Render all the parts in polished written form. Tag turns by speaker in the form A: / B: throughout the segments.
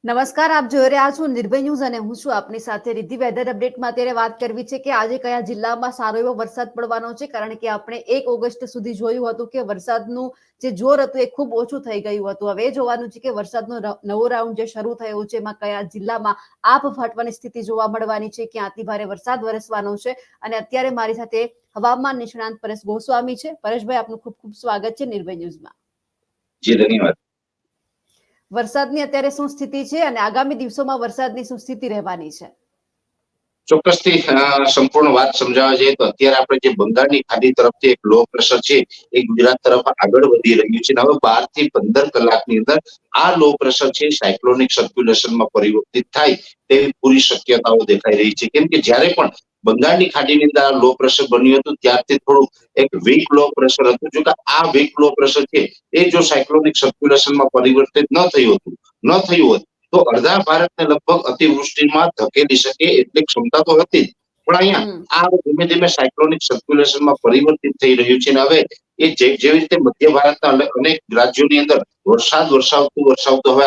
A: નમસ્કાર, આપ જોઈ રહ્યા છો નિર્ભય ન્યૂઝ અને હું છું આપની સાથે રિદ્ધિ. વેધર અપડેટમાં અત્યારે વાત કરવી છે કે આજે કયા જિલ્લામાં સારો એવો વરસાદ પડવાનો છે, કારણ કે આપણે 1 ઓગસ્ટ સુધી જોયું હતું કે વરસાદનું જે જોર હતું એ ખૂબ ઓછું થઈ ગયું હતું. હવે એ જોવાનું છે કે વરસાદનો નવો રાઉન્ડ જે શરૂ થયો છે એમાં કયા જિલ્લામાં આભ ફાટવાની સ્થિતિ જોવા મળવાની છે, ક્યાં અતિ ભારે વરસાદ વરસવાનો છે. અને અત્યારે મારી સાથે હવામાન નિષ્ણાંત પરેશ ગોસ્વામી છે. પરેશભાઈ, આપનું ખૂબ ખૂબ સ્વાગત છે નિર્ભય ન્યૂઝમાં.
B: જી ધન્યવાદ.
A: વરસાદની અત્યારે શું સ્થિતિ છે અને આગામી દિવસોમાં વરસાદની શું સ્થિતિ રહેવાની છે?
B: ચોક્કસથી સંપૂર્ણ વાત સમજાવવા જઈએ તો અત્યારે આપણે જે બંગાળની ખાડી તરફથી એક લો પ્રેશર છે એ ગુજરાત તરફ આગળ વધી રહ્યું છે. હવે 12 થી 15 કલાકની અંદર આ લો પ્રેશર છે સાયક્લોનિક સર્ક્યુલેશનમાં પરિવર્તિત થાય તેવી પૂરી શક્યતાઓ દેખાઈ રહી છે. કેમ કે જ્યારે પણ બંગાળની ખાડીની અંદર આ લો પ્રેશર બન્યું હતું ત્યારથી થોડું એક વીક લો પ્રેશર હતું. જો કે આ વીક લો પ્રેશર છે એ જો સાયક્લોનિક સર્ક્યુલેશનમાં પરિવર્તિત ન થયું હોત તો અડધા ભારતને લગભગ અતિવૃષ્ટિમાં ધકેલી શકે એટલી ક્ષમતા તો હતી. પણ અહીંયા આ ધીમે ધીમે સાયક્લોનિક સર્ક્યુલેશનમાં પરિવર્તિત થઈ રહ્યું છે. અને હવે એ જેવી રીતે મધ્ય ભારતના અનેક રાજ્યોની અંદર વરસાદ વરસાવતું હવે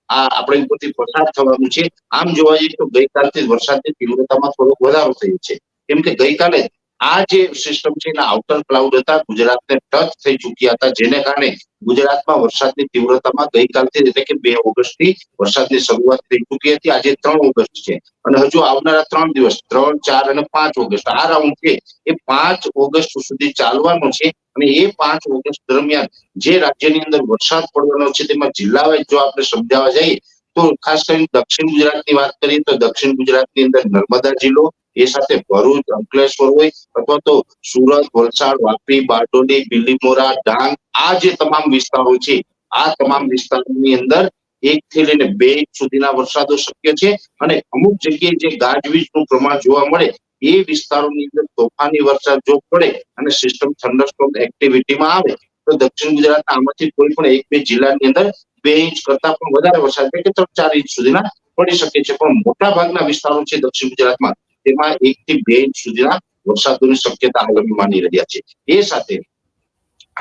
B: આપણે ઉપરથી પસાર થવાનું છે. આમ જોવા જઈએ તો ગઈકાલથી વરસાદની તીવ્રતામાં થોડો વધારો થયો છે. કેમ કે ગઈકાલે આ જે સિસ્ટમ છે એના આઉટર ક્લાઉડ હતા ગુજરાતને ટચ થઈ ચૂક્યા હતા, જેને કારણે ગુજરાતમાં વરસાદની તીવ્રતામાં ગઈકાલથી એટલે કે 2 ઓગસ્ટથી વરસાદની શરૂઆત થઈ ચૂકી હતી. આજે 3 ઓગસ્ટ છે અને હજુ આવનારા 3 દિવસ 3, 4 અને 5 ઓગસ્ટ આ રાઉન્ડ છે એ 5 ઓગસ્ટ સુધી ચાલવાનો છે. અને એ 5 ઓગસ્ટ દરમિયાન જે રાજ્યની અંદર વરસાદ પડવાનો છે તેમાં જિલ્લા વાઇઝ જો આપણે સમજાવવા જઈએ તો ખાસ કરીને દક્ષિણ ગુજરાતની વાત કરીએ તો દક્ષિણ ગુજરાતની અંદર નર્મદા જિલ્લો, એ સાથે ભરૂચ, અંકલેશ્વર હોય અથવા તો સુરત, વલસાડ, વાપી, બારડોલી, બીલીમોરા, ડાંગ આ જે તમામ વિસ્તારો છે આ તમામ વિસ્તારોની અંદર 1 થી લઈને 2 ઇંચ સુધીના વરસાદો શક્ય છે. અને અમુક જગ્યાએ જે ગાજવીજનું પ્રમાણ જોવા મળે એ વિસ્તારોની અંદર તોફાની વરસાદ જો પડે અને સિસ્ટમ થંડરસ્ટોર્મ એક્ટિવિટીમાં આવે તો દક્ષિણ ગુજરાતના આમાંથી કોઈ પણ 1-2 જિલ્લાની અંદર 2 ઇંચ કરતા પણ વધારે વરસાદ એટલે કે 3-4 ઇંચ સુધીના પડી શકે છે. પણ મોટા ભાગના વિસ્તારો છે દક્ષિણ ગુજરાતમાં તેમાં 1 થી 2 ઇંચ સુધીના વરસાદની શક્યતા આગામી માની રહ્યા છે. એ સાથે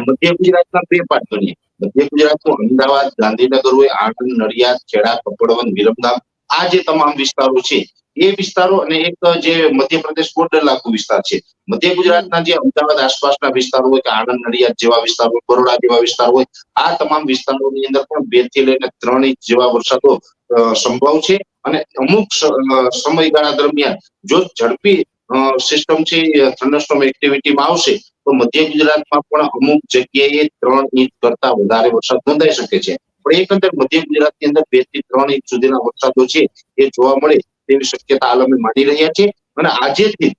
B: મધ્ય ગુજરાતના 2 પાર્ટ ગણીએ. મધ્ય ગુજરાતનું અમદાવાદ, ગાંધીનગર હોય, આણંદ, નડિયાદ, ખેડા, કપડવંજ, વિરમગામ આ જે તમામ વિસ્તારો છે એ વિસ્તારો અને એક જે મધ્યપ્રદેશ બોર્ડર લાગુ વિસ્તાર છે. મધ્ય ગુજરાતના જે અમદાવાદ આસપાસના વિસ્તારો હોય કે આણંદ, નડિયાદ જેવા વિસ્તારો, બરોડા જેવા વિસ્તારો હોય આ તમામ વિસ્તારોની અંદર પણ 2 થી લઈને 3 ઇંચ જેવા વરસાદો સંભવ છે. અને અમુક સમયગાળા દરમિયાન જો ઝડપી સિસ્ટમ છે થંડરસ્ટોર્મ એક્ટિવિટીમાં આવશે તો મધ્ય ગુજરાતમાં પણ અમુક જગ્યાએ 3 ઇંચ કરતા વધારે વરસાદ નોંધાઈ શકે છે. પણ એકંદર મધ્ય ગુજરાતની અંદર 2 થી 3 ઇંચ સુધીના વરસાદો છે એ જોવા મળે તેવી શક્યતા આલમે માની રહ્યા છે. અને આજેથી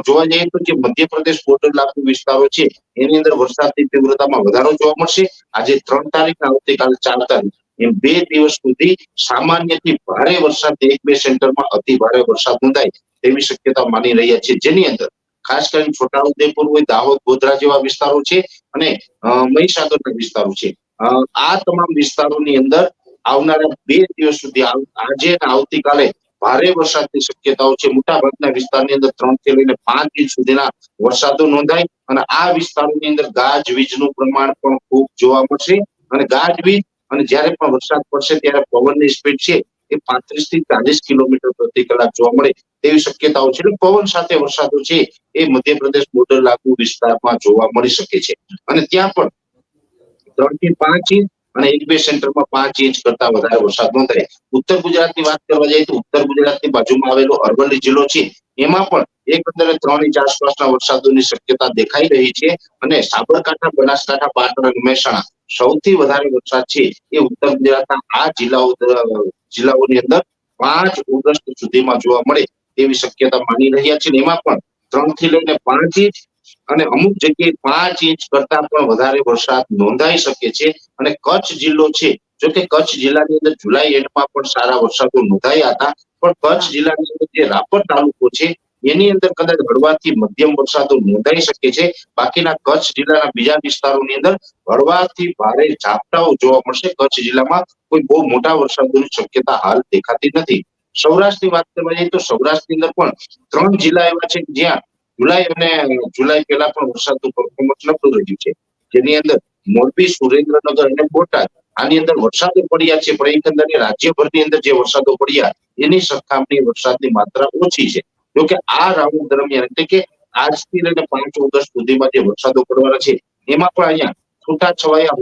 B: જોવા જઈએ તો જે મધ્યપ્રદેશ બોર્ડર લાગુ વિસ્તારો છે એની અંદર વરસાદની તીવ્રતામાં વધારો જોવા મળશે. આજે 3 તારીખ આવતીકાલે 4 તારીખ એમ 2 દિવસ સુધી સામાન્યથી ભારે વરસાદ 1-2 સેન્ટરમાં અતિ ભારે વરસાદ નોંધાય તેવી શક્યતા માની રહ્યા છે. જેની અંદર ખાસ કરીને છોટાઉદેપુર હોય, દાહોદ, ગોધરા જેવા વિસ્તારો છે અને મહીસાગરના વિસ્તારો છે. આ તમામ વિસ્તારોની અંદર આવનારા 2 દિવસ સુધી આજે અને આવતીકાલે ભારે વરસાદની શક્યતાઓ છે. મોટા ભાગના વિસ્તારની અંદર 3 થી લઈને 5 ઇંચ સુધીના વરસાદો નોંધાય અને આ વિસ્તારોની અંદર ગાજવીજનું પ્રમાણ પણ ખૂબ જોવા મળશે. અને ગાજવીજ અને જ્યારે પણ વરસાદ પડશે ત્યારે પવનની સ્પીડ છે એ 35 થી 40 કિલોમીટર પ્રતિ કલાક જોવા મળે તેવી શક્યતાઓ છે. એટલે પવન સાથે વરસાદો છે એ મધ્યપ્રદેશ બોર્ડર લાગુ વિસ્તારમાં જોવા મળી શકે છે. અને ત્યાં પણ 3 થી 5 ઇંચ અને 1-2 સેન્ટરમાં 5 ઇંચ કરતા વધારે વરસાદ નોંધાય. ઉત્તર ગુજરાતની વાત કરવા જઈએ તો ઉત્તર ગુજરાતની બાજુમાં આવેલો અરવલ્લી જિલ્લો છે એમાં પણ એકંદરે 3 ઇંચ આસપાસના વરસાદોની શક્યતા દેખાઈ રહી છે. અને સાબરકાંઠા, બનાસકાંઠા, પાટણ અને મહેસાણા સૌથી વધારે વરસાદ છે એ ઉત્તર ગુજરાતના આ જિલ્લાઓની અંદર 5 ઓગસ્ટ સુધીમાં જોવા મળે તેવી શક્યતા માની રહ્યા છે. એમાં પણ 3 થી લઈને 5 ઇંચ અને અમુક જગ્યાએ 5 ઇંચ કરતા પણ વધારે વરસાદ નોંધાઈ શકે છે. અને કચ્છ જિલ્લો છે, જો કે કચ્છ જિલ્લાની અંદર જુલાઈ એન્ડમાં પણ સારા વરસાદો નોંધાયા હતા, પણ કચ્છ જિલ્લાની અંદર જે રાપર તાલુકો છે એની અંદર કદાચ હળવાથી મધ્યમ વરસાદો નોંધાઈ શકે છે. બાકીના કચ્છ જિલ્લાના બીજા વિસ્તારોની અંદર હળવાથી ભારે ઝાપટાઓ જોવા મળશે. કચ્છ જિલ્લામાં કોઈ બહુ મોટા વરસાદોની શક્યતા હાલ દેખાતી નથી. સૌરાષ્ટ્રની વાત કરવા જઈએ તો સૌરાષ્ટ્રની અંદર પણ 3 જિલ્લા એવા છે જ્યાં જુલાઈ પહેલા પણ વરસાદનું પરફોર્મન્સ નબળું રહ્યું છે. જેની અંદર મોરબી, સુરેન્દ્રનગર અને બોટાદ આની અંદર વરસાદો પડ્યા છે, પણ એકંદરે રાજ્યભરની અંદર જે વરસાદો પડ્યા એની સરખામણી વરસાદની માત્રા ઓછી છે. જોકે આ રાઉન્ડ દરમિયાન એટલે કે આજથી લઈને 5 ઓગસ્ટ સુધીમાં જે વરસાદો પડવાના છે એમાં પણ અહીંયા છૂટાછવાયા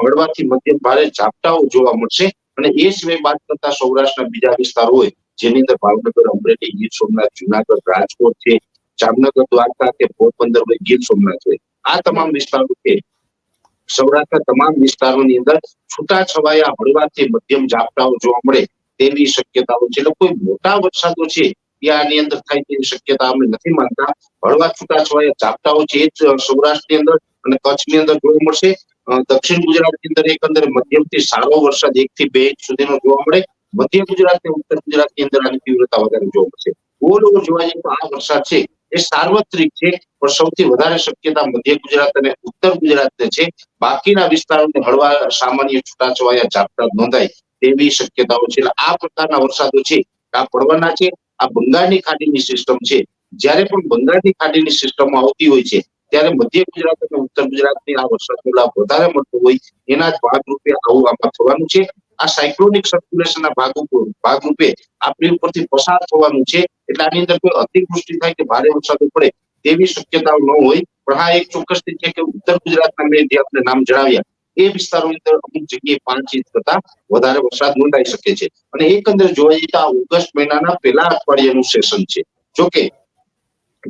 B: હળવાથી મધ્યમ ભારે ઝાપટાઓ જોવા મળશે. અને એ સિવાય વાત કરતા સૌરાષ્ટ્રના બીજા વિસ્તારો હોય જેની અંદર ભાવનગર, અમરેલી, ગીર સોમનાથ, જુનાગઢ, રાજકોટ છે, જામનગર, દ્વારકા કે પોરબંદર હોય, ગીર સોમનાથ હોય, આ તમામ વિસ્તારો છે સૌરાષ્ટ્રના તમામ વિસ્તારોની અંદર છૂટાછવાયા હળવાથી મધ્યમ ઝાપટાઓ જોવા મળે તેવી શક્યતાઓ છે. એટલે કોઈ મોટા વરસાદો છે એ આની અંદર થાય તેવી શક્યતા અમે નથી માનતા. હળવા છૂટાછવાયા ઝાપટાઓ છે એ જ સૌરાષ્ટ્રની અંદર અને કચ્છની અંદર જોવા મળશે. દક્ષિણ ગુજરાતની અંદર એકંદરે મધ્યમથી સારો વરસાદ 1 થી 2 ઇંચ સુધીનો જોવા મળે. મધ્ય ગુજરાત અને ઉત્તર ગુજરાતની અંદર આની તીવ્રતા વધારે જોવા મળશે. ઓવરઓલ જોવા જઈએ તો આ વરસાદ છે એ સાર્વત્રિક છે, પણ સૌથી વધારે શક્યતા મધ્ય ગુજરાત અને ઉત્તર ગુજરાતને છે. બાકીના વિસ્તારોને હળવા સામાન્ય છૂટાછવાયા ઝાપટા નોંધાય તેવી શક્યતાઓ છે. એટલે આ પ્રકારના વરસાદો છે આ પડવાના છે. આ બંગાળની ખાડીની સિસ્ટમ છે. જ્યારે પણ બંગાળની ખાડીની સિસ્ટમ આવતી હોય છે ત્યારે મધ્ય ગુજરાત અને ઉત્તર ગુજરાતની આ વરસાદનો લાભ વધારે મળતો હોય એના જ ભાગરૂપે આવું આમાં થવાનું છે. આ સાયક્લોનિક સર્ક્યુલેશનના ભાગરૂપે આપણી ઉપરથી પસાર થવાનું છે. એટલે આની અંદર કોઈ અતિવૃષ્ટિ થાય કે ભારે વરસાદ પડે તેવી શક્યતાઓ ન હોય. પણ હા, એક ચોક્કસથી છે કે ઉત્તર ગુજરાતના મેં જે આપણે નામ જણાવ્યા એ વિસ્તારોની અંદર અમુક જગ્યાએ 5 ઇંચ કરતા વધારે વરસાદ નોંધાઈ શકે છે. અને એકંદરે જોવા જઈએ તો આ ઓગસ્ટ મહિનાના પહેલા અઠવાડિયાનું સેશન છે. જોકે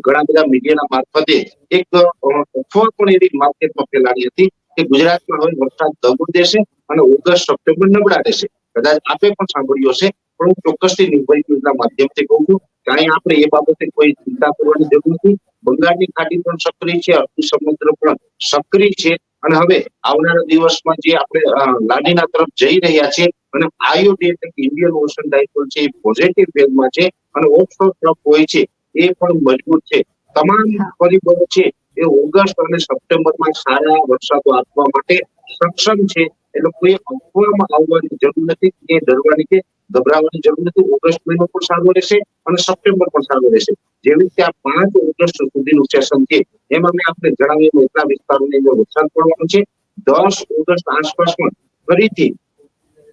B: ઘણા બધા મીડિયાના મારફતે એક અફવા પણ એવી માર્કેટમાં ફેલાડી હતી કે ગુજરાતમાં હવે વરસાદ દગો દેશે અને ઓગસ્ટ સપ્ટેમ્બર નબળા રહેશે. કદાચ આપે પણ સાંભળ્યું હશે, પણ હું ચોક્કસથી નિર્ભય ન્યૂઝના માધ્યમથી કહું છું કે અહીં આપણે એ બાબતે કોઈ ચિંતા કરવાની જરૂર નથી. બંગાળની ખાડી પણ સક્રિય છે, અરબી સમુદ્ર પણ સક્રિય છે. અને હવે આવનારા દિવસમાં જે આપણે લાનીના તરફ જઈ રહ્યા છે અને આઈઓડી એટલે કે ઇન્ડિયન ઓશન ડાયપોલ છે એ પોઝિટિવ ફેઝમાં છે અને ઓફશોર ટ્રફ હોય છે એ પણ મજબૂત છે. તમામ પરિબળો છે એ ઓગસ્ટ અને સપ્ટેમ્બરમાં સારા વરસાદો આપવા માટે સક્ષમ છે. એટલે કોઈ અફવામાં આવવાની જરૂર નથી, કે ડરવાની કે ગભરાવાની જરૂર નથી. ઓગસ્ટ મહિનો પણ સારો રહેશે અને સપ્ટેમ્બર પણ સારો રહેશે. જેવી રીતે આ 5 ઓગસ્ટ સુધીનું સેશન છે એમાં મેં આપણે જણાવ્યું એટલા વિસ્તારોની અંદર વરસાદ પડવાનો છે. 10 ઓગસ્ટ આસપાસ પણ ફરીથી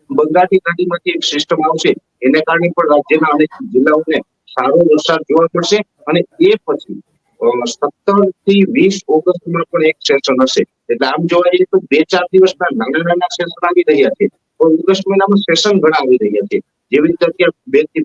B: બંગાળની ખાડીમાંથી એક સિસ્ટમ આવશે, એને કારણે પણ રાજ્યના અનેક જિલ્લાઓને સારો વરસાદ જોવા મળશે. અને એ પછી 17 થી 20 ઓગસ્ટમાં પણ એક સેશન હશે. એટલે આમ જોવા જઈએ તો 2-4 દિવસના નાના સેશન આવી રહ્યા છે, પણ ઓગસ્ટ મહિનામાં સેશન ઘણા આવી રહ્યા છે. જેવી રીતે અત્યારે 2 થી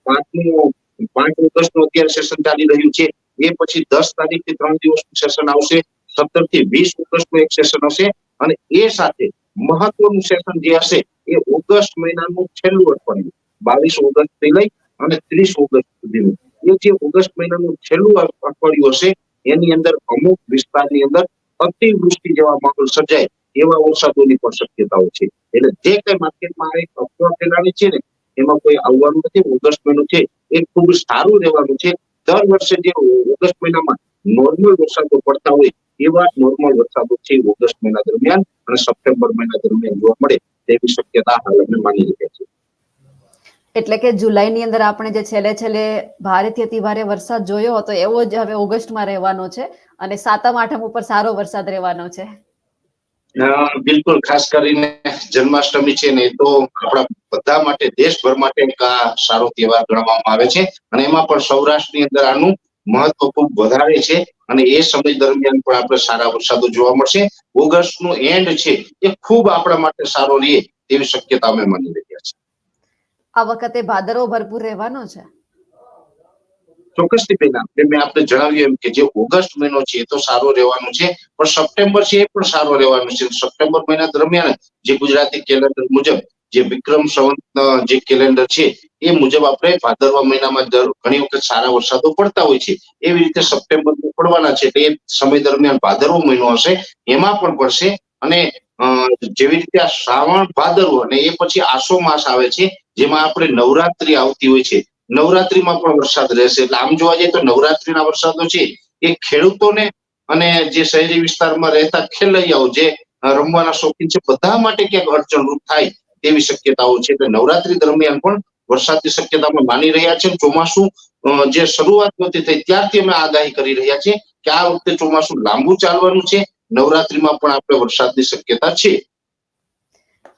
B: 5 ઓગસ્ટનું અત્યારે સેશન ચાલી રહ્યું છે. એ પછી 10 તારીખથી 3 દિવસનું સેશન આવશે. 17 થી 20 ઓગસ્ટનું એક સેશન હશે. અને એ સાથે મહત્વનું સેશન જે હશે એ ઓગસ્ટ મહિનાનું છેલ્લું અઠવાડિયું 22 ઓગસ્ટથી લઈ અને 30 ઓગસ્ટ સુધીનું એ જે ઓગસ્ટ મહિનાનું છેલ્લું અઠવાડિયું હશે એની અંદર અમુક વિસ્તારની અંદર અતિવૃષ્ટિ જેવા માહોલ સર્જાય એવા વરસાદોની પણ શક્યતાઓ છે. એટલે જે કઈ માર્કેટમાં એક અફવા ફેલાવી છે ને એમાં કોઈ આવવાનું નથી. ઓગસ્ટ મહિનો છે એ ખૂબ સારું રહેવાનું છે. દર વર્ષે જે ઓગસ્ટ મહિનામાં નોર્મલ વરસાદો પડતા હોય એવા નોર્મલ વરસાદો છે ઓગસ્ટ મહિના દરમિયાન અને સપ્ટેમ્બર મહિના દરમિયાન જોવા મળે તેવી શક્યતા હાલ અમે માની રહ્યા છીએ.
A: એટલે કે જુલાઈની અંદર આપણે જે છેલ્લે ભારેથી અતિ ભારે વરસાદ જોયો હતો એવો જ હવે ઓગસ્ટમાં રહેવાનો છે અને 7મ 8મ ઉપર સારો વરસાદ રહેવાનો છે.
B: બિલકુલ, ખાસ કરીને જન્માષ્ટમી છે ને એ તો આપણા બધા માટે, દેશભર માટે એક સારો તહેવાર ગણવામાં આવે છે. અને એમાં પણ સૌરાષ્ટ્રની અંદર આનું મહત્વ ખૂબ વધારે છે. અને એ સમય દરમિયાન પણ આપણે સારા વરસાદો જોવા મળશે. ઓગસ્ટનું એન્ડ છે એ ખૂબ આપણા માટે સારો રહે તેવી શક્યતા અમે માની રહ્યા છીએ.
A: આ વખતે ભાદરવો ભરપૂર રહેવાનો છે.
B: ચોક્કસથી પહેલા મેં આપણે જણાવ્યું એમ કે જે ઓગસ્ટ મહિનો છે એ તો સારો રહેવાનો છે, પણ સપ્ટેમ્બર છે એ પણ સારો રહેવાનો છે. સપ્ટેમ્બર મહિના દરમિયાન જે ગુજરાતી કેલેન્ડર મુજબ જે વિક્રમ સંવત જે કેલેન્ડર છે એ મુજબ આપણે ભાદરવા મહિનામાં ઘણી વખત સારા વરસાદો પડતા હોય છે. એવી રીતે સપ્ટેમ્બર પડવાના છે. એ સમય દરમિયાન ભાદરવો મહિનો હશે એમાં પણ પડશે. અને જેવી રીતે આ શ્રાવણ ભાદરવો અને એ પછી આસો માસ આવે છે જેમાં આપણે નવરાત્રી આવતી હોય છે. નવરાત્રીમાં પણ વરસાદ રહેશે. એટલે આમ જોવા જઈએ તો નવરાત્રીના વરસાદો છે એ ખેડૂતોને અને જે શહેરી વિસ્તારમાં રહેતા ખેલૈયાઓ જે રમવાના શોખીન છે બધા માટે ક્યાંક અડચણરૂપ થાય તેવી શક્યતાઓ છે. એટલે નવરાત્રી દરમિયાન પણ વરસાદની શક્યતા અમે માની રહ્યા છીએ. ચોમાસું જે શરૂઆત નહોતી થઈ ત્યારથી અમે આગાહી કરી રહ્યા છીએ કે આ વખતે ચોમાસું લાંબુ ચાલવાનું છે. નવરાત્રીમાં પણ આપણે વરસાદની શક્યતા છે.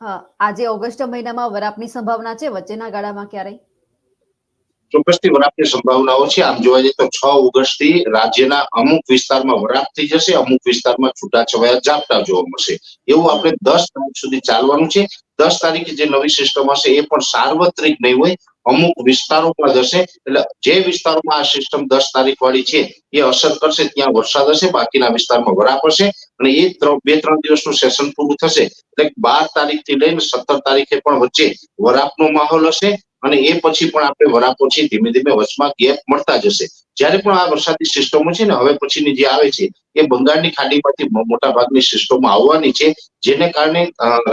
A: હા, આજે ઓગસ્ટ મહિનામાં વરાપની સંભાવના છે, વચ્ચેના ગાળામાં ક્યારેય?
B: ચોક્કસથી વરાપની સંભાવનાઓ છે. આમ જોવા જઈએ તો 6 ઓગસ્ટથી રાજ્યના અમુક વિસ્તારમાં વરાપ થઈ જશે, અમુક વિસ્તારમાં છૂટાછવાયા ઝાપટા જોવા મળશે. એવું આપણે 10 તારીખ સુધી ચાલવાનું છે. 10 તારીખે જે નવી સિસ્ટમ હશે એ પણ સાર્વત્રિક નહીં હોય, અમુક વિસ્તારોમાં જ હશે. એટલે જે વિસ્તારોમાં આ સિસ્ટમ 10 તારીખ વાળી છે એ અસર કરશે ત્યાં વરસાદ હશે, બાકીના વિસ્તારમાં વરાપ હશે. અને એ 2-3 દિવસનું સેશન પૂરું થશે એટલે 12 તારીખથી લઈને 17 તારીખે પણ વચ્ચે વરાપનો માહોલ હશે. અને એ પછી પણ આપણે વરાપ પછી ધીમે ધીમે વચમાં ગેપ મળતા જશે. જ્યારે પણ આ વરસાદી સિસ્ટમો છે ને હવે પછીની જે આવે છે એ બંગાળની ખાડીમાંથી મોટા ભાગની સિસ્ટમો આવવાની છે, જેને કારણે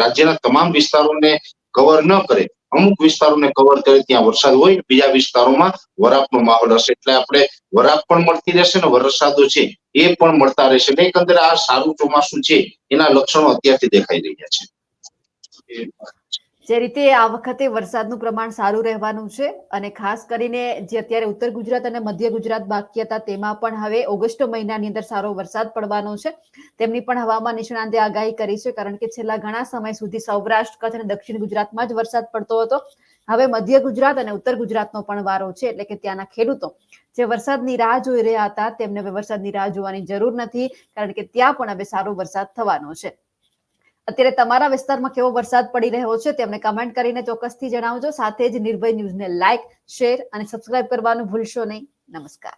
B: રાજ્યના તમામ વિસ્તારોને કવર ન કરે, અમુક વિસ્તારોને કવર કરે ત્યાં વરસાદ હોય, બીજા વિસ્તારોમાં વરાપનો માહોલ હશે. એટલે આપણે વરાપ પણ મળતી રહેશે ને વરસાદો છે એ પણ મળતા રહેશે. એટલે એકંદરે આ સારું ચોમાસું છે એના લક્ષણો અત્યારથી દેખાઈ રહ્યા છે.
A: જે રીતે આ વખતે વરસાદનું પ્રમાણ સારું રહેવાનું છે અને ખાસ કરીને જે અત્યારે ઉત્તર ગુજરાત અને મધ્ય ગુજરાત બાકી હતા તેમાં પણ હવે ઓગસ્ટ મહિનાની અંદર સારો વરસાદ પડવાનો છે, તેમની પણ હવામાન નિષ્ણાંતે આગાહી કરી છે. કારણ કે છેલ્લા ઘણા સમય સુધી સૌરાષ્ટ્ર, કચ્છ અને દક્ષિણ ગુજરાતમાં જ વરસાદ પડતો હતો. હવે મધ્ય ગુજરાત અને ઉત્તર ગુજરાતનો પણ વારો છે, એટલે કે ત્યાંના ખેડૂતો જે વરસાદની રાહ જોઈ રહ્યા હતા તેમને હવે વરસાદની રાહ જોવાની જરૂર નથી, કારણ કે ત્યાં પણ હવે સારો વરસાદ થવાનો છે. અત્યારે તમારા વિસ્તારમાં કેવો વરસાદ પડી રહ્યો છે તેમને કમેન્ટ કરીને ચોક્કસથી જણાવજો. સાથે જ નિર્ભય ન્યૂઝને લાઇક, શેર અને સબસ્ક્રાઇબ કરવાનું ભૂલશો નહીં. નમસ્કાર.